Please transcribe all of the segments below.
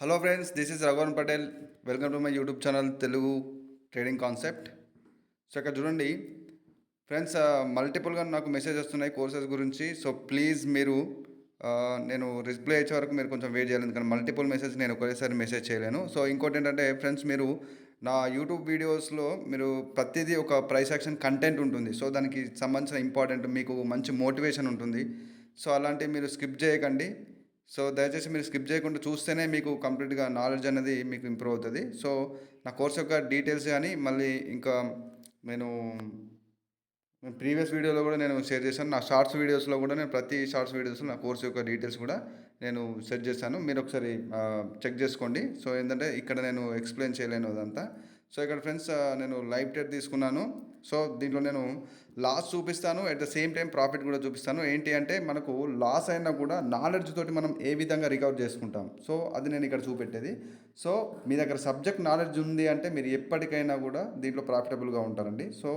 Hello friends, this is Raghuvan Patel. Welcome to my YouTube channel Telugu trading concept. So ఇక్కడ చూడండి friends, మల్టిపుల్గా నాకు message వస్తున్నాయి courses గురించి. సో ప్లీజ్ మీరు నేను రిప్లై ఇచ్చే వరకు మీరు కొంచెం వెయిట్ చేయాలి, ఎందుకంటే మల్టిపుల్ మెసేజ్ నేను ఒకేసారి మెసేజ్ చేయలేను. సో ఇంకోటి ఏంటంటే ఫ్రెండ్స్, మీరు నా యూట్యూబ్ వీడియోస్లో మీరు ప్రతిదీ ఒక ప్రైస్ యాక్షన్ కంటెంట్ ఉంటుంది. సో దానికి సంబంధించిన ఇంపార్టెంట్ మీకు మంచి మోటివేషన్ ఉంటుంది. సో అలాంటివి మీరు స్కిప్ చేయకండి. సో దయచేసి మీరు స్కిప్ చేయకుండా చూస్తేనే మీకు కంప్లీట్గా నాలెడ్జ్ అనేది మీకు ఇంప్రూవ్ అవుతుంది. సో నా కోర్స్ యొక్క డీటెయిల్స్ కానీ మళ్ళీ ఇంకా నేను ప్రీవియస్ వీడియోలో కూడా నేను షేర్ చేశాను. నా షార్ట్స్ వీడియోస్లో కూడా నేను ప్రతి షార్ట్స్ వీడియోస్లో నా కోర్స్ యొక్క డీటెయిల్స్ కూడా నేను సెట్ చేశాను. మీరు ఒకసారి చెక్ చేసుకోండి. సో ఏంటంటే ఇక్కడ నేను ఎక్స్ప్లెయిన్ చేయలేను అదంతా. సో ఇక్కడ ఫ్రెండ్స్, నేను లైవ్ ట్రేడ్ తీసుకున్నాను. సో దీంట్లో నేను లాస్ చూపిస్తాను, at the same time profit కూడా చూపిస్తాను. ఏంటి అంటే మనకు లాస్ అయినా కూడా నాలెడ్జ్ తోటి మనం ఏ విధంగా రికవర్ చేసుకుంటాం, సో అది నేను ఇక్కడ చూపెట్టేది. సో మీ దగ్గర సబ్జెక్ట్ నాలెడ్జ్ ఉంది అంటే మీరు ఎప్పటికైనా కూడా దీంట్లో ప్రాఫిటబుల్గా ఉంటారండి. సో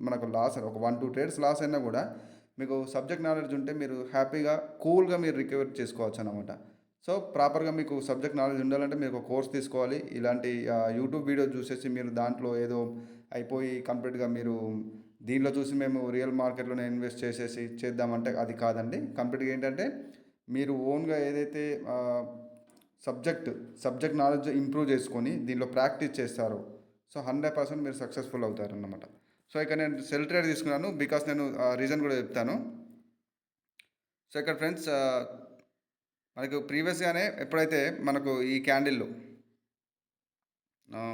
మనకు లాస్ ఒక 1-2 ట్రేడ్స్ లాస్ అయినా కూడా మీకు సబ్జెక్ట్ నాలెడ్జ్ ఉంటే మీరు హ్యాపీగా కూల్గా మీరు రికవర్ చేసుకోవచ్చు అనమాట. సో ప్రాపర్గా మీకు సబ్జెక్ట్ నాలెడ్జ్ ఉండాలంటే మీరు ఒక కోర్స్ తీసుకోవాలి. ఇలాంటి యూట్యూబ్ వీడియో చూసేసి మీరు దాంట్లో ఏదో అయిపోయి కంప్లీట్గా మీరు దీనిలో చూసి మేము రియల్ మార్కెట్లోనే ఇన్వెస్ట్ చేసేసి చేద్దామంటే అది కాదండి. కంప్లీట్గా ఏంటంటే మీరు ఓన్గా ఏదైతే సబ్జెక్ట్ నాలెడ్జ్ ఇంప్రూవ్ చేసుకొని దీనిలో ప్రాక్టీస్ చేస్తారో సో 100% మీరు సక్సెస్ఫుల్ అవుతారన్నమాట. సో ఇక్కడ నేను సెల్ ట్రేడ్ తీసుకున్నాను, బికాస్ నేను రీజన్ కూడా చెప్తాను. సో ఇక్కడ ఫ్రెండ్స్, మనకు ప్రీవియస్గానే ఎప్పుడైతే మనకు ఈ క్యాండిల్లో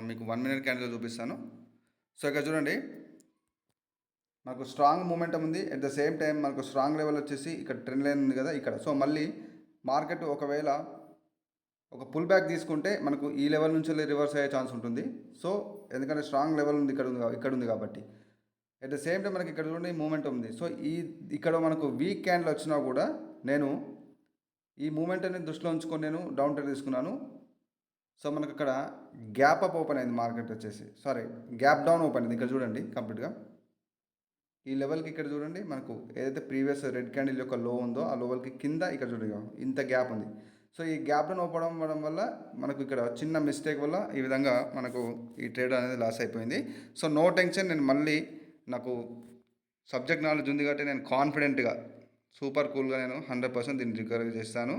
మీకు 1 మినిట్ క్యాండిల్ చూపిస్తాను. సో ఇక్కడ చూడండి, మనకు స్ట్రాంగ్ మూమెంటం ఉంది. అట్ ద సేమ్ టైం మనకు స్ట్రాంగ్ లెవెల్ వచ్చేసి ఇక్కడ ట్రెండ్ లైన్ ఉంది కదా ఇక్కడ. సో మళ్ళీ మార్కెట్ ఒకవేళ ఒక పుల్ బ్యాక్ తీసుకుంటే మనకు ఈ లెవెల్ నుంచి రివర్స్ అయ్యే ఛాన్స్ ఉంటుంది. సో ఎందుకంటే స్ట్రాంగ్ లెవెల్ ఉంది ఇక్కడ ఉంది కాబట్టి. అట్ ద సేమ్ టైం మనకి ఇక్కడ చూడండి మూమెంట్ ఉంది. సో ఇక్కడ మనకు వీక్ క్యాండిల్ వచ్చినా కూడా నేను ఈ మూమెంట్ అనేది దృష్టిలో ఉంచుకొని నేను డౌన్ ట్రేడ్ తీసుకున్నాను. సో మనకు ఇక్కడ గ్యాప్ అప్ ఓపెన్ అయింది మార్కెట్ వచ్చేసి, సారీ గ్యాప్ డౌన్ ఓపెన్ అయింది. ఇక్కడ చూడండి కంప్లీట్గా ఈ లెవెల్కి ఇక్కడ చూడండి, మనకు ఏదైతే ప్రీవియస్ రెడ్ క్యాండిల్ యొక్క లో ఉందో ఆ లెవెల్కి కింద ఇక్కడ చూడండి ఇంత గ్యాప్ ఉంది. సో ఈ గ్యాప్ డౌన్ ఓపెన్ అవ్వడం వల్ల మనకు ఇక్కడ చిన్న మిస్టేక్ వల్ల ఈ విధంగా మనకు ఈ ట్రేడ్ అనేది లాస్ అయిపోయింది. సో నో టెన్షన్, నేను మళ్ళీ నాకు సబ్జెక్ట్ నాలెడ్జ్ ఉంది కాబట్టి నేను కాన్ఫిడెంట్గా సూపర్ కూల్గా నేను 100% దీన్ని రికవర్ చేస్తాను.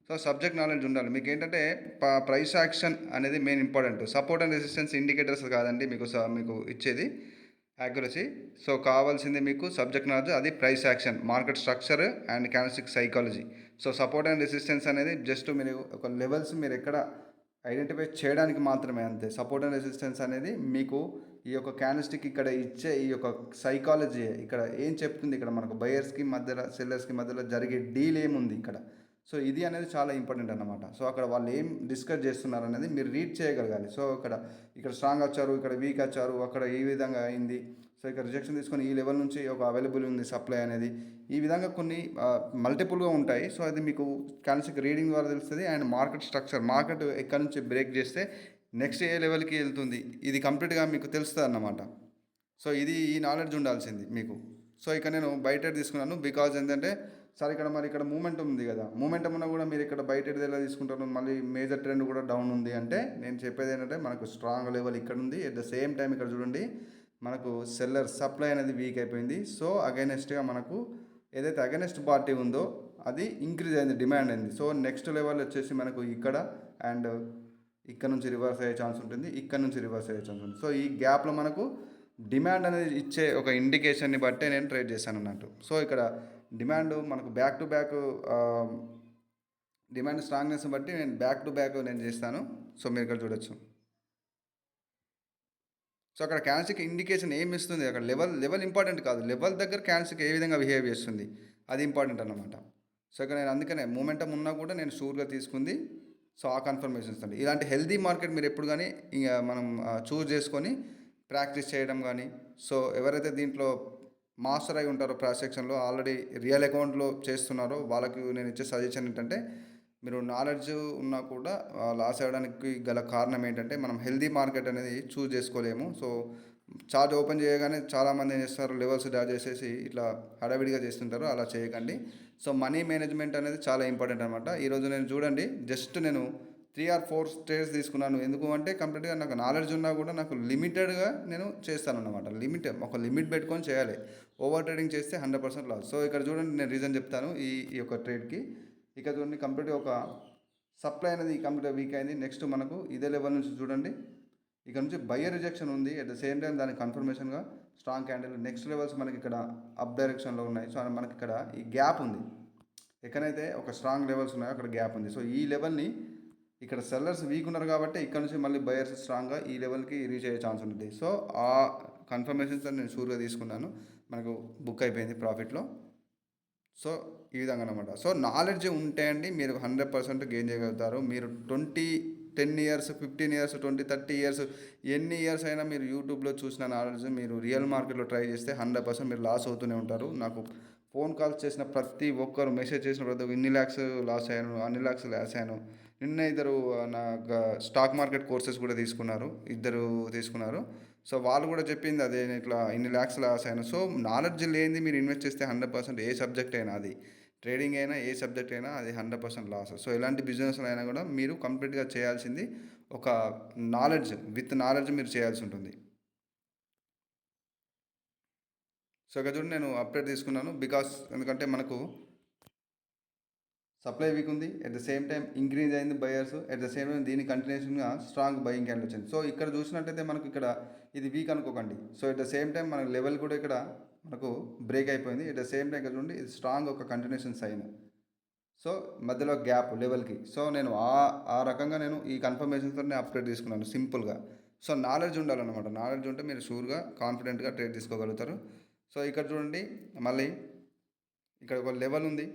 సో సబ్జెక్ట్ నాలెడ్జ్ ఉండాలి. మీకు ఏంటంటే ప్రైస్ యాక్షన్ అనేది main important. Support and resistance indicators కాదండి మీకు ఇచ్చేది యాక్యురసీ. సో కావాల్సింది మీకు సబ్జెక్ట్ నాలెడ్జ్, అది price action, market structure and candlestick psychology. So support and resistance అనేది జస్ట్ మీరు ఒక లెవెల్స్ మీరు ఎక్కడ ఐడెంటిఫై చేయడానికి మాత్రమే, అంతే. సపోర్ట్ అండ్ రెసిస్టెన్స్ అనేది మీకు ఈ యొక్క క్యాండిల్స్టిక్ ఇక్కడ ఇచ్చే ఈ యొక్క సైకాలజీ ఇక్కడ ఏం చెప్తుంది, ఇక్కడ మనకు బయర్స్కి మధ్యలో సెల్లర్స్కి మధ్యలో జరిగే డీల్ ఏముంది ఇక్కడ. సో ఇది అనేది చాలా ఇంపార్టెంట్ అన్నమాట. సో అక్కడ వాళ్ళు ఏం డిస్కస్ చేస్తున్నారు అనేది మీరు రీడ్ చేయగలగాలి. సో ఇక్కడ స్ట్రాంగ్ వచ్చారు, ఇక్కడ వీక్ వచ్చారు, అక్కడ ఈ విధంగా అయింది. సో ఇక్కడ రిజెక్షన్ తీసుకొని ఈ లెవెల్ నుంచి ఒక అవైలబుల్ ఉంది సప్లై అనేది, ఈ విధంగా కొన్ని మల్టిపుల్గా ఉంటాయి. సో అది మీకు క్యాండిల్స్టిక్ రీడింగ్ ద్వారా తెలుస్తుంది. అండ్ మార్కెట్ స్ట్రక్చర్, మార్కెట్ ఎక్కడి నుంచి బ్రేక్ చేస్తే నెక్స్ట్ ఏ లెవెల్కి వెళ్తుంది, ఇది కంప్లీట్గా మీకు తెలుస్తుంది అన్నమాట. సో ఇది ఈ నాలెడ్జ్ ఉండాల్సింది మీకు. సో ఇక్కడ నేను బయట తీసుకున్నాను, బికాజ్ ఏంటంటే సరే ఇక్కడ మూమెంట్ ఉంది కదా, మూమెంటం ఉన్నా కూడా మీరు ఇక్కడ బయట ఎలా తీసుకుంటారు, మళ్ళీ మేజర్ ట్రెండ్ కూడా డౌన్ ఉంది అంటే నేను చెప్పేది ఏంటంటే మనకు స్ట్రాంగ్ లెవెల్ ఇక్కడ ఉంది. అట్ ద సేమ్ టైం ఇక్కడ చూడండి మనకు సెల్లర్ సప్లై అనేది వీక్ అయిపోయింది. సో అగైనెస్ట్గా మనకు ఏదైతే అగైనెస్ట్ పార్టీ ఉందో అది ఇంక్రీజ్ అయింది, డిమాండ్ అయింది. సో నెక్స్ట్ లెవెల్ వచ్చేసి మనకు ఇక్కడ అండ్ ఇక్కడ నుంచి రివర్స్ అయ్యే ఛాన్స్ ఉంటుంది, ఇక్కడ నుంచి రివర్స్ అయ్యే ఛాన్స్ ఉంటుంది. సో ఈ గ్యాప్లో మనకు డిమాండ్ అనేది ఇచ్చే ఒక ఇండికేషన్ని బట్టే నేను ట్రేడ్ చేశాను అన్నట్టు. సో ఇక్కడ డిమాండ్ మనకు back to back demand strongness బట్టి నేను బ్యాక్ టు బ్యాక్ నేను చేస్తాను. సో మీరు ఇక్కడ చూడొచ్చు. సో అక్కడ క్యాన్సిక్ ఇండికేషన్ ఏమి ఇస్తుంది, అక్కడ లెవెల్ ఇంపార్టెంట్ కాదు, లెవెల్ దగ్గర క్యాన్సిక్ ఏ విధంగా బిహేవ్ చేస్తుంది అది ఇంపార్టెంట్ అన్నమాట. సో ఇక్కడ నేను అందుకనే మూమెంటం ఉన్నా కూడా నేను షూర్గా తీసుకుంది. సో ఆ కన్ఫర్మేషన్ ఇస్తుంది. ఇలాంటి హెల్దీ మార్కెట్ మీరు ఎప్పుడు కానీ మనం చూస్ చేసుకొని ప్రాక్టీస్ చేయడం కానీ, సో ఎవరైతే దీంట్లో మాస్టర్ అయి ఉంటారో ప్రైస్ సెక్షన్లో ఆల్రెడీ రియల్ అకౌంట్లో చేస్తున్నారో వాళ్ళకి నేను ఇచ్చే సజెషన్ ఏంటంటే, మీరు నాలెడ్జ్ ఉన్నా కూడా లాస్ అవ్వడానికి గల కారణం ఏంటంటే మనం హెల్దీ మార్కెట్ అనేది చూస్ చేసుకోలేము. సో చార్ట్ ఓపెన్ చేయగానే చాలామంది ఏం చేస్తారు, లెవెల్స్ డ్రా చేసేసి ఇట్లా హడావిడిగా చేస్తుంటారు, అలా చేయకండి. సో మనీ మేనేజ్మెంట్ అనేది చాలా ఇంపార్టెంట్ అనమాట. ఈరోజు నేను చూడండి జస్ట్ నేను 3 or 4 ట్రేడ్స్ తీసుకున్నాను. ఎందుకు అంటే కంప్లీట్గా నాకు నాలెడ్జ్ ఉన్నా కూడా నాకు లిమిటెడ్గా నేను చేస్తానన్నమాట. ఒక లిమిట్ పెట్టుకొని చేయాలి. ఓవర్ ట్రేడింగ్ చేస్తే 100% లాస్. సో ఇక్కడ చూడండి, నేను రీజన్ చెప్తాను ఈ యొక్క ట్రేడ్కి. ఇక్కడ చూడండి, కంప్లీట్గా ఒక సప్లై అనేది కంప్లీట్గా వీక్ అయింది. నెక్స్ట్ మనకు ఇదే లెవెల్ నుంచి చూడండి, ఇక్కడ నుంచి బయ్యర్ రిజెక్షన్ ఉంది. అట్ ద సేమ్ టైం దానికి కన్ఫర్మేషన్గా స్ట్రాంగ్ క్యాండిల్. నెక్స్ట్ లెవెల్స్ మనకి ఇక్కడ అప్ డైరెక్షన్లో ఉన్నాయి. సో మనకి ఇక్కడ ఈ గ్యాప్ ఉంది. ఎక్కడైతే ఒక స్ట్రాంగ్ లెవెల్స్ ఉన్నాయో అక్కడ గ్యాప్ ఉంది. సో ఈ లెవెల్ని ఇక్కడ సెల్లర్స్ వీక్ ఉన్నారు కాబట్టి ఇక్కడ నుంచి మళ్ళీ బయర్స్ స్ట్రాంగ్గా ఈ లెవెల్కి రీచ్ అయ్యే ఛాన్స్ ఉంటుంది. సో ఆ కన్ఫర్మేషన్స్ నేను షూర్గా తీసుకున్నాను. మనకు బుక్ అయిపోయింది ప్రాఫిట్లో. సో ఈ విధంగా అనమాట. సో నాలెడ్జ్ ఉంటే అండి మీరు 100% గెయిన్ చేయగలుగుతారు. మీరు 10 years 15 years 20 30 years ఎన్ని ఇయర్స్ అయినా మీరు యూట్యూబ్లో చూసిన నాలెడ్జ్ మీరు రియల్ మార్కెట్లో ట్రై చేస్తే 100% మీరు లాస్ అవుతూనే ఉంటారు. నాకు ఫోన్ కాల్స్ చేసిన ప్రతి ఒక్కరు, మెసేజ్ చేసిన ప్రతి ఒక్కరు ఇన్ని ల్యాక్స్ లాస్ అయ్యాను, అన్ని ల్యాక్స్ లాస్ అయ్యాను. నిన్న ఇద్దరు నా స్టాక్ మార్కెట్ కోర్సెస్ కూడా ఇద్దరు తీసుకున్నారు. సో వాళ్ళు కూడా చెప్పింది అదే, ఇట్లా ఇన్ని ల్యాక్స్ లాస్ అయ్యాను. సో నాలెడ్జ్ లేనిది మీరు ఇన్వెస్ట్ చేస్తే 100% ఏ సబ్జెక్ట్ అయినా, అది ట్రేడింగ్ అయినా ఏ సబ్జెక్ట్ అయినా అది 100% లాస్. సో ఎలాంటి బిజినెస్లో అయినా కూడా మీరు కంప్లీట్గా చేయాల్సింది ఒక విత్ నాలెడ్జ్ మీరు చేయాల్సి ఉంటుంది. సో ఇక్కడ చూడండి, నేను అప్డేట్ తీసుకున్నాను ఎందుకంటే మనకు సప్లై వీక్ ఉంది. At the same time increase అయింది buyers. At the same time దీని కంటిన్యూషన్గా స్ట్రాంగ్ బయింగ్ క్యాండిల్ వచ్చింది. సో ఇక్కడ చూసినట్టయితే మనకు ఇక్కడ ఇది వీక్ అనుకోకండి. So at the same time మన లెవెల్ కూడా ఇక్కడ మనకు బ్రేక్ అయిపోయింది. ఎట్ ద సేమ్ టైం ఇక్కడ చూడండి, ఇది స్ట్రాంగ్ ఒక కంటిన్యూషన్ సైన్. సో మధ్యలో గ్యాప్ లెవెల్కి. సో నేను ఆ రకంగా నేను ఈ కన్ఫర్మేషన్తో నేను అప్డేట్ తీసుకున్నాను సింపుల్గా. సో నాలెడ్జ్ ఉండాలన్నమాట. నాలెడ్జ్ ఉంటే మీరు షూర్గా కాన్ఫిడెంట్గా ట్రేడ్ తీసుకోగలుగుతారు. సో ఇక్కడ చూడండి, మళ్ళీ ఇక్కడ ఒక లెవెల్ ఉంది.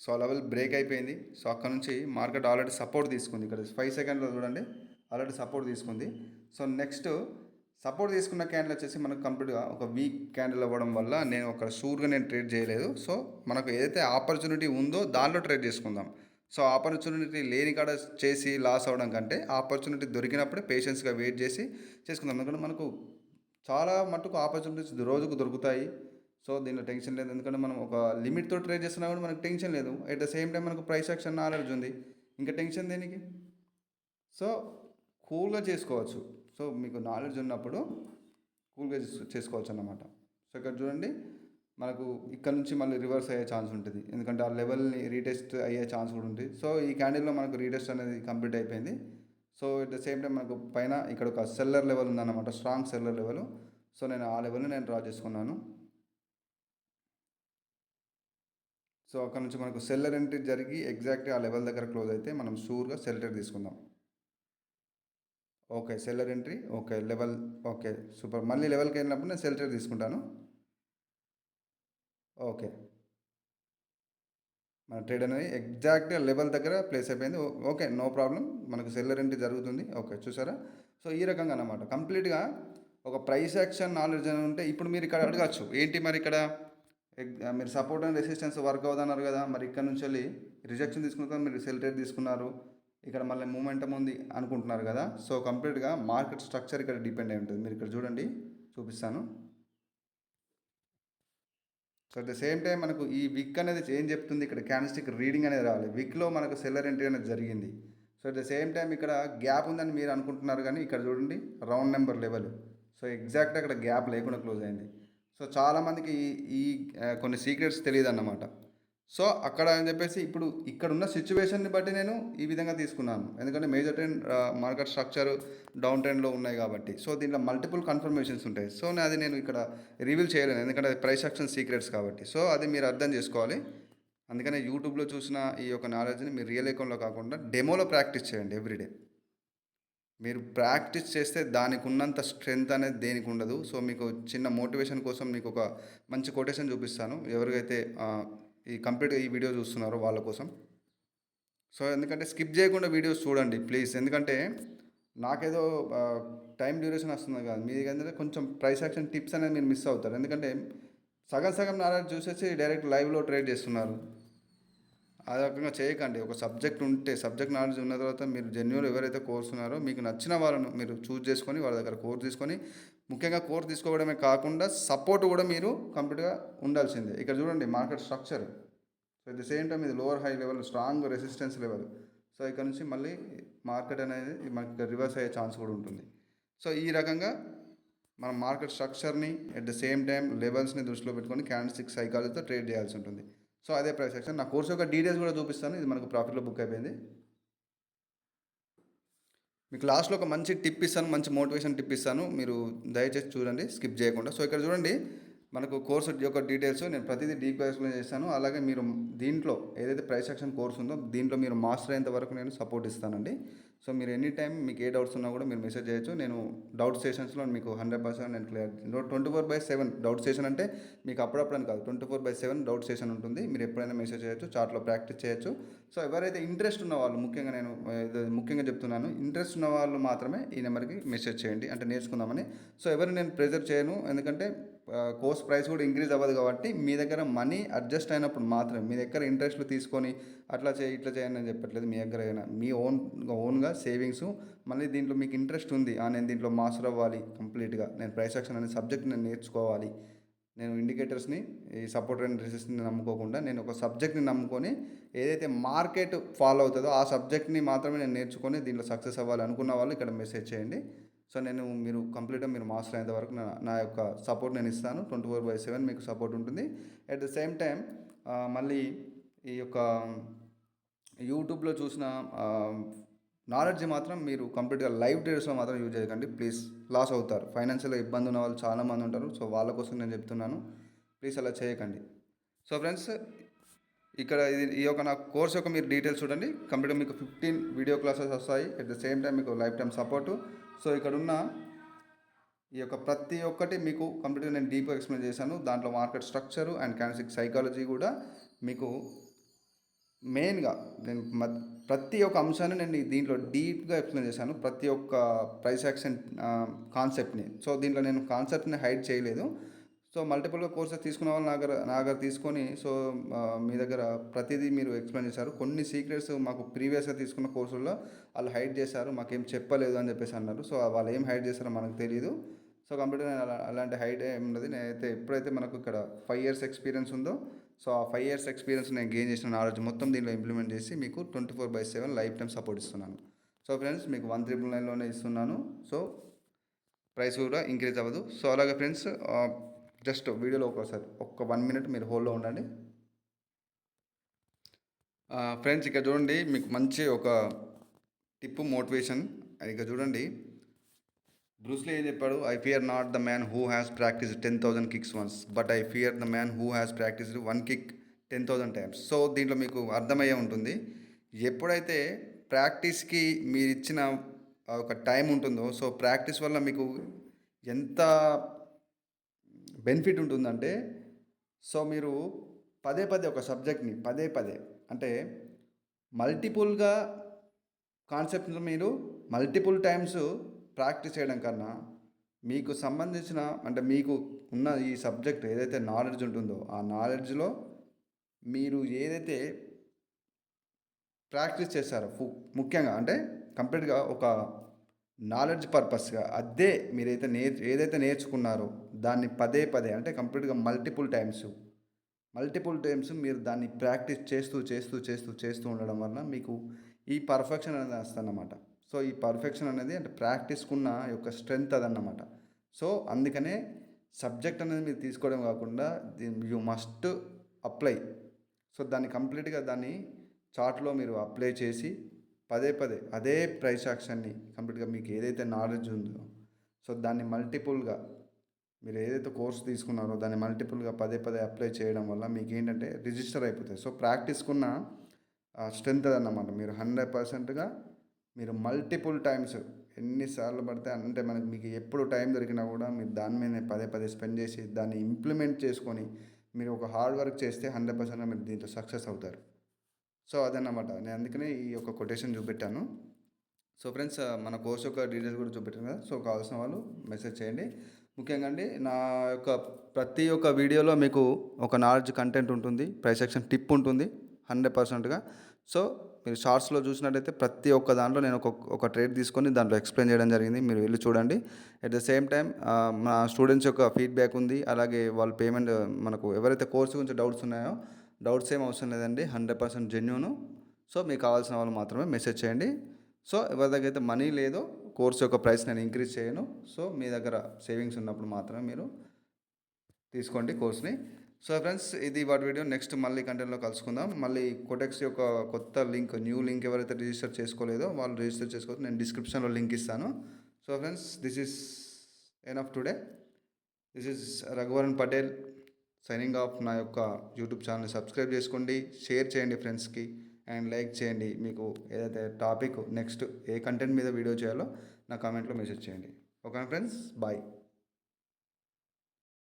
సో ఆ లెవెల్ బ్రేక్ అయిపోయింది. సో అక్కడ నుంచి మార్కెట్ ఆల్రెడీ సపోర్ట్ తీసుకుంది. ఇక్కడ 5 సెకండ్లో చూడండి, ఆల్రెడీ సపోర్ట్ తీసుకుంది. సో నెక్స్ట్ సపోర్ట్ తీసుకున్న క్యాండిల్ వచ్చేసి మనకు కంప్లీట్గా ఒక వీక్ క్యాండిల్ అవ్వడం వల్ల నేను ఒక షూర్గా నేను ట్రేడ్ చేయలేదు. సో మనకు ఏదైతే ఆపర్చునిటీ ఉందో దానిలో ట్రేడ్ చేసుకుందాం. సో ఆపర్చునిటీ లేని కాడ చేసి లాస్ అవ్వడం కంటే ఆపర్చునిటీ దొరికినప్పుడే పేషెన్స్గా వెయిట్ చేసి చేసుకుందాం. ఎందుకంటే మనకు చాలా మట్టుకు ఆపర్చునిటీస్ రోజుకు దొరుకుతాయి. సో దీనిలో టెన్షన్ లేదు. ఎందుకంటే మనం ఒక లిమిట్తో ట్రేడ్ చేస్తున్నా కూడా మనకు టెన్షన్ లేదు. అట్ ద సేమ్ టైం మనకు ప్రైస్ యాక్షన్ నాలెడ్జ్ ఉంది. ఇంకా టెన్షన్ దేనికి? సో కూల్గా చేసుకోవచ్చు. సో మీకు నాలెడ్జ్ ఉన్నప్పుడు కూల్గా చేసుకోవచ్చు అన్నమాట. సో ఇక్కడ చూడండి, మనకు ఇక్కడ నుంచి మళ్ళీ రివర్స్ అయ్యే ఛాన్స్ ఉంటుంది. ఎందుకంటే ఆ లెవెల్ని రీటెస్ట్ అయ్యే ఛాన్స్ కూడా ఉంటుంది. సో ఈ క్యాండిల్లో మనకు రీటెస్ట్ అనేది కంప్లీట్ అయిపోయింది. So at the same time మనకు పైన ఇక్కడ ఒక సెల్లర్ లెవెల్ ఉందన్నమాట, స్ట్రాంగ్ సెల్లర్ లెవెల్. సో నేను ఆ లెవెల్ని నేను డ్రా చేసుకున్నాను. సో అక్కడ నుంచి మనకు సెల్లర్ ఎంట్రీ జరిగి ఎగ్జాక్ట్గా ఆ లెవెల్ దగ్గర క్లోజ్ అయితే మనం షూర్గా సెల్ ట్రేడ్ తీసుకుందాం. Okay, seller entry, okay level, okay super. మళ్ళీ లెవెల్కి వెళ్ళినప్పుడు నేను సెల్ ట్రేడ్ తీసుకుంటాను. ఓకే, మన ట్రేడ్ అనేది ఎగ్జాక్ట్గా లెవెల్ దగ్గర ప్లేస్ అయిపోయింది. ఓకే, నో ప్రాబ్లం, మనకు సెల్లర్ ఎంట్రీ జరుగుతుంది. ఓకే, చూసారా? సో ఈ రకంగా అన్నమాట. కంప్లీట్గా ఒక ప్రైస్ యాక్షన్ నాలెడ్జ్ అని ఉంటే ఇప్పుడు మీరు ఇక్కడ అడగచ్చు, ఏంటి మరి ఇక్కడ మీరు సపోర్ట్ అండ్ రెసిస్టెన్స్ వర్క్ అవుతున్నారు కదా, మరి ఇక్కడ నుంచి వెళ్ళి రిజెక్షన్ తీసుకున్న మీరు సెల్ ట్రేడ్ తీసుకున్నారు, ఇక్కడ మళ్ళీ మూమెంటం ఉంది అనుకుంటున్నారు కదా. సో కంప్లీట్గా మార్కెట్ స్ట్రక్చర్ ఇక్కడ డిపెండ్ అయి ఉంటుంది. మీరు ఇక్కడ చూడండి, చూపిస్తాను. So at the same time మనకు ఈ విక్ అనేది ఏం చెప్తుంది, ఇక్కడ క్యాండిల్స్టిక్ రీడింగ్ అనేది రావాలి. విక్లో మనకు సెల్లర్ ఎంట్రీ అనేది జరిగింది. So at the same time ఇక్కడ గ్యాప్ ఉందని మీరు అనుకుంటున్నారు, కానీ ఇక్కడ చూడండి రౌండ్ నెంబర్ లెవెల్. సో ఎగ్జాక్ట్గా అక్కడ గ్యాప్ లేకుండా క్లోజ్ అయింది. సో చాలామందికి ఈ కొన్ని సీక్రెట్స్ తెలియదు అన్నమాట. సో అక్కడ అని చెప్పేసి ఇప్పుడు ఇక్కడ ఉన్న సిచ్యువేషన్ని బట్టి నేను ఈ విధంగా తీసుకున్నాను. ఎందుకంటే major trend market structure down ట్రెండ్లో ఉన్నాయి కాబట్టి. సో దీంట్లో మల్టిపుల్ కన్ఫర్మేషన్స్ ఉంటాయి. సో అది నేను ఇక్కడ రివీల్ చేయలేను, ఎందుకంటే అది ప్రైస్ యాక్షన్ సీక్రెట్స్ కాబట్టి. సో అది మీరు అర్థం చేసుకోవాలి. అందుకనే యూట్యూబ్లో చూసిన ఈ యొక్క నాలెడ్జ్ని మీరు రియల్ అకౌంట్లో కాకుండా డెమోలో ప్రాక్టీస్ చేయండి ఎవ్రీడే. మీరు ప్రాక్టీస్ చేస్తే దానికి ఉన్నంత స్ట్రెంగ్త్ అనేది దేనికి ఉండదు. సో మీకు చిన్న మోటివేషన్ కోసం మీకు ఒక మంచి కొటేషన్ చూపిస్తాను, ఎవరికైతే ఈ కంప్లీట్గా ఈ వీడియో చూస్తున్నారో వాళ్ళ కోసం. సో ఎందుకంటే స్కిప్ చేయకుండా వీడియోస్ చూడండి ప్లీజ్. ఎందుకంటే నాకేదో టైం డ్యూరేషన్ వస్తుంది కాదు, మీ ఏంటంటే కొంచెం ప్రైస్ యాక్షన్ టిప్స్ అనేది మీరు మిస్ అవుతారు. ఎందుకంటే సగం నాలెడ్జ్ చూసేసి డైరెక్ట్ లైవ్లో ట్రేడ్ చేస్తున్నారు. ఆ రకంగా చేయకండి. ఒక సబ్జెక్ట్ ఉంటే, సబ్జెక్ట్ నాలెడ్జ్ ఉన్న తర్వాత మీరు జెన్యున్ ఎవరైతే కోర్స్ ఉన్నారో మీకు నచ్చిన వాళ్ళను మీరు చూస్ చేసుకొని వాళ్ళ దగ్గర కోర్స్ తీసుకొని, ముఖ్యంగా కోర్స్ తీసుకోవడమే కాకుండా సపోర్ట్ కూడా మీరు కంప్లీట్గా ఉండాల్సిందే. ఇక్కడ చూడండి market structure. So at the same time ఇది lower high level, strong resistance level. So ఇక్కడ నుంచి మళ్ళీ మార్కెట్ అనేది మనకి రివర్స్ అయ్యే ఛాన్స్ కూడా ఉంటుంది. సో ఈ రకంగా మనం మార్కెట్ స్ట్రక్చర్ని అట్ ద సేమ్ టైం లెవెల్స్ని దృష్టిలో పెట్టుకొని క్యాండిల్స్టిక్ సైకాలజీతో ట్రేడ్ చేయాల్సి ఉంటుంది. సో అదే ప్రైస్ యాక్షన్. నా కోర్స్ యొక్క డీటెయిల్స్ కూడా చూపిస్తాను. ఇది మనకు ప్రాఫిట్లో బుక్ అయిపోయింది. మీకు లాస్ట్లో ఒక మంచి టిప్ ఇస్తాను, మంచి మోటివేషన్ టిప్ ఇస్తాను, మీరు దయచేసి చూడండి, స్కిప్ చేయకుండా. సో ఇక్కడ చూడండి, మనకు కోర్స్ యొక్క డీటెయిల్స్ నేను ప్రతిదీ డీప్గా ఎక్స్ప్లెయిన్ చేస్తాను. అలాగే మీరు దీంట్లో ఏదైతే ప్రైస్ యాక్షన్ కోర్స్ ఉందో దీంట్లో మీరు మాస్టర్ అయ్యేంత వరకు నేను సపోర్ట్ ఇస్తానండి. సో మీరు ఎనీ టైం మీకు ఏ డౌట్స్ ఉన్నా కూడా మీరు మెసేజ్ చేయొచ్చు. నేను డౌట్ సెషన్స్లో మీకు 100% నేను క్లియర్ 24/7 డౌట్ సెషన్ అంటే మీకు అప్పుడప్పుడు అని కాదు, 24/7 డౌట్ సెషన్ ఉంటుంది. మీరు ఎప్పుడైనా మెసేజ్ చేయొచ్చు, చాట్లో ప్రాక్టీస్ చేయొచ్చు. సో ఎవరైతే ఇంట్రెస్ట్ ఉన్న వాళ్ళు, ముఖ్యంగా నేను ముఖ్యంగా చెప్తున్నాను, ఇంట్రెస్ట్ ఉన్న వాళ్ళు మాత్రమే ఈ నెంబర్కి మెసేజ్ చేయండి, అంటే నేర్చుకుందామని. సో ఎవరు నేను ప్రెజర్ చేయను, ఎందుకంటే కోర్స్ ప్రైస్ కూడా ఇంక్రీజ్ అవ్వదు కాబట్టి మీ దగ్గర మనీ అడ్జస్ట్ అయినప్పుడు మాత్రమే, మీ దగ్గర ఇంట్రెస్ట్లు తీసుకొని అట్లా చేయి ఇట్లా చేయండి అని చెప్పట్లేదు. మీ దగ్గర మీ ఓన్గా సేవింగ్స్, మళ్ళీ దీంట్లో మీకు ఇంట్రెస్ట్ ఉంది, నేను దీంట్లో మాస్టర్ అవ్వాలి కంప్లీట్గా, నేను ప్రైస్ యాక్షన్ అనే సబ్జెక్ట్ నేను నేర్చుకోవాలి, నేను ఇండికేటర్స్ని, ఈ సపోర్ట్ అండ్ రెసిస్టెన్స్ని నమ్ముకోకుండా నేను ఒక సబ్జెక్ట్ని నమ్ముకొని ఏదైతే మార్కెట్ ఫాలో అవుతుందో ఆ సబ్జెక్ట్ని మాత్రమే నేను నేర్చుకొని దీంట్లో సక్సెస్ అవ్వాలి అనుకున్న వాళ్ళు ఇక్కడ మెసేజ్ చేయండి. సో మీరు కంప్లీట్గా మీరు మాస్టర్ అయ్యేంత వరకు నా యొక్క సపోర్ట్ నేను ఇస్తాను. 24/7 మీకు సపోర్ట్ ఉంటుంది. అట్ ద సేమ్ టైం మళ్ళీ ఈ యొక్క యూట్యూబ్లో చూసిన నాలెడ్జ్ మాత్రం మీరు కంప్లీట్గా లైవ్ ట్రేడర్స్లో మాత్రం యూజ్ చేయకండి ప్లీజ్, లాస్ అవుతారు. ఫైనాన్షియల్గా ఇబ్బంది ఉన్న వాళ్ళు చాలామంది ఉంటారు. సో వాళ్ళ కోసం నేను చెప్తున్నాను, ప్లీజ్ అలా చేయకండి. సో ఫ్రెండ్స్, ఇక్కడ ఈ యొక్క నా కోర్స్ యొక్క మీరు డీటెయిల్స్ చూడండి. కంప్లీట్గా మీకు 15 వీడియో క్లాసెస్ వస్తాయి. అట్ ద సేమ్ టైం మీకు లైఫ్ టైం సపోర్టు. సో ఇక్కడ ఉన్న ఈ యొక్క ప్రతి ఒక్కటి మీకు కంప్లీట్గా నేను డీప్గా ఎక్స్ప్లెయిన్ చేశాను. దాంట్లో market structure and candlestick psychology కూడా మీకు మెయిన్గా నేను ప్రతి ఒక్క అంశాన్ని నేను దీంట్లో డీప్గా ఎక్స్ప్లెయిన్ చేశాను, ప్రతి ఒక్క ప్రైస్ యాక్షన్ కాన్సెప్ట్ని. సో దీంట్లో నేను కాన్సెప్ట్ని హైడ్ చేయలేదు. సో మల్టిపుల్గా కోర్సెస్ తీసుకున్న వాళ్ళు నా దగ్గర తీసుకొని, సో మీ దగ్గర ప్రతిదీ మీరు ఎక్స్ప్లెయిన్ చేశారు. కొన్ని సీక్రెట్స్ మాకు ప్రీవియస్గా తీసుకున్న కోర్సుల్లో వాళ్ళు హైడ్ చేశారు, మాకేం చెప్పలేదు అని చెప్పేసి అన్నారు. సో వాళ్ళు ఏం హైడ్ చేశారో మనకు తెలియదు. సో కంప్లీట్గా అలాంటి హైడ్ ఏం ఉన్నది. నేనైతే ఎప్పుడైతే మనకు ఇక్కడ 5 years ఎక్స్పీరియన్స్ ఉందో, సో ఆ 5 years ఎక్స్పీరియన్స్ నేను గెయిన్ చేసిన నాలెడ్జ్ మొత్తం దీంట్లో ఇంప్లిమెంట్ చేసి మీకు 24/7 లైఫ్ టైం సపోర్ట్ ఇస్తున్నాను. సో ఫ్రెండ్స్, మీకు 1,999లోనే ఇస్తున్నాను. సో ప్రైస్ కూడా ఇంక్రీజ్ అవ్వదు. సో అలాగే ఫ్రెండ్స్, జస్ట్ వీడియోలో ఒకసారి 1 minute మీరు హోల్డ్లో ఉండండి. ఫ్రెండ్స్ ఇక్కడ చూడండి, మీకు మంచి ఒక టిప్ మోటివేషన్. ఇక చూడండి, బ్రూస్లీ ఏం చెప్పాడు? I fear not the man who has practised 10,000 kicks once, but I fear the man who has practised 1 kick 10,000 times. So దీంట్లో మీకు అర్థమయ్యే ఉంటుంది, ఎప్పుడైతే ప్రాక్టీస్కి మీరు ఇచ్చిన ఒక టైం ఉంటుందో, సో ప్రాక్టీస్ వల్ల మీకు ఎంత బెనిఫిట్ ఉంటుందంటే, సో మీరు పదే ఒక సబ్జెక్ట్ని పదే అంటే మల్టిపుల్గా కాన్సెప్ట్ని మీరు మల్టిపుల్ టైమ్స్ ప్రాక్టీస్ చేయడం కన్నా, మీకు సంబంధించిన అంటే మీకు ఉన్న ఈ సబ్జెక్ట్ ఏదైతే నాలెడ్జ్ ఉంటుందో ఆ నాలెడ్జ్లో మీరు ఏదైతే ప్రాక్టీస్ చేశారో ముఖ్యంగా అంటే కంప్లీట్గా ఒక నాలెడ్జ్ పర్పస్గా అదే మీరైతే ఏదైతే నేర్చుకున్నారో దాన్ని పదే అంటే కంప్లీట్గా మల్టిపుల్ టైమ్స్ మీరు దాన్ని ప్రాక్టీస్ చేస్తూ ఉండడం వల్ల మీకు ఈ పర్ఫెక్షన్ అనేది వస్తుందన్నమాట. సో ఈ పర్ఫెక్షన్ అనేది అంటే ప్రాక్టీస్కున్న యొక్క స్ట్రెంగ్త్ అదన్నమాట. సో అందుకనే సబ్జెక్ట్ అనేది మీరు తీసుకోవడం కాకుండా యూ మస్ట్ అప్లై. సో దాన్ని కంప్లీట్గా దాన్ని చార్ట్లో మీరు అప్లై చేసి పదే అదే ప్రైస్ యాక్షన్ని కంప్లీట్గా మీకు ఏదైతే నాలెడ్జ్ ఉందో, సో దాన్ని మల్టిపుల్గా మీరు ఏదైతే కోర్స్ తీసుకున్నారో దాన్ని మల్టిపుల్గా పదే అప్లై చేయడం వల్ల మీకు ఏంటంటే రిజిస్టర్ అయిపోతాయి. సో ప్రాక్టీస్కున్న స్ట్రెంత్ అదన్నమాట. మీరు 100%గా మీరు మల్టిపుల్ టైమ్స్ ఎన్నిసార్లు పడితే అంటే మీకు ఎప్పుడు టైం దొరికినా కూడా మీరు దాని మీద పదే స్పెండ్ చేసి దాన్ని ఇంప్లిమెంట్ చేసుకొని మీరు ఒక హార్డ్ వర్క్ చేస్తే 100% మీరు దీంట్లో సక్సెస్ అవుతారు. సో అదన్నమాట. నేను అందుకనే ఈ యొక్క కొటేషన్ చూపెట్టాను. సో ఫ్రెండ్స్, మన కోర్స్ యొక్క డీటెయిల్స్ కూడా చూపెట్టాను కదా. సో కావాల్సిన వాళ్ళు మెసేజ్ చేయండి. ముఖ్యంగా అండి, నా యొక్క ప్రతి ఒక్క వీడియోలో మీకు ఒక నాలెడ్జ్ కంటెంట్ ఉంటుంది, ప్రైస్ యాక్షన్ టిప్ ఉంటుంది 100%గా. సో మీరు షార్ట్స్లో చూసినట్టయితే ప్రతి ఒక్క దాంట్లో నేను ఒక ట్రేడ్ తీసుకొని దాంట్లో ఎక్స్ప్లెయిన్ చేయడం జరిగింది, మీరు వెళ్ళి చూడండి. అట్ ద సేమ్ టైం మా స్టూడెంట్స్ యొక్క ఫీడ్బ్యాక్ ఉంది. అలాగే వాళ్ళ పేమెంట్, మనకు ఎవరైతే కోర్సు గురించి డౌట్స్ ఉన్నాయో డౌట్స్ ఏం అవసరం లేదండి, 100% జెన్యూను. సో మీకు కావాల్సిన వాళ్ళు మాత్రమే మెసేజ్ చేయండి. సో ఎవరి దగ్గర అయితే మనీ లేదో కోర్స్ యొక్క ప్రైస్ నేను ఇంక్రీజ్ చేయను. సో మీ దగ్గర సేవింగ్స్ ఉన్నప్పుడు మాత్రమే మీరు తీసుకోండి కోర్స్ని. సో ఫ్రెండ్స్, ఇది వాటి వీడియో. నెక్స్ట్ మళ్ళీ కంటెంట్లో కలుసుకుందాం. మళ్ళీ కోటెక్స్ యొక్క కొత్త లింక్, న్యూ లింక్ ఎవరైతే రిజిస్టర్ చేసుకోలేదో వాళ్ళు రిజిస్టర్ చేసుకోవచ్చు. నేను డిస్క్రిప్షన్లో లింక్ ఇస్తాను. So friends, this is enough today. This is Raghuvaran Patel signing off. నా యొక్క యూట్యూబ్ ఛానల్ని సబ్స్క్రైబ్ చేసుకోండి, షేర్ చేయండి ఫ్రెండ్స్కి, అండ్ లైక్ చేయండి. మీకు ఏదైతే టాపిక్ నెక్స్ట్ ఏ కంటెంట్ మీద వీడియో చేయాలో నా కామెంట్లో మెసేజ్ చేయండి. Okay friends, bye.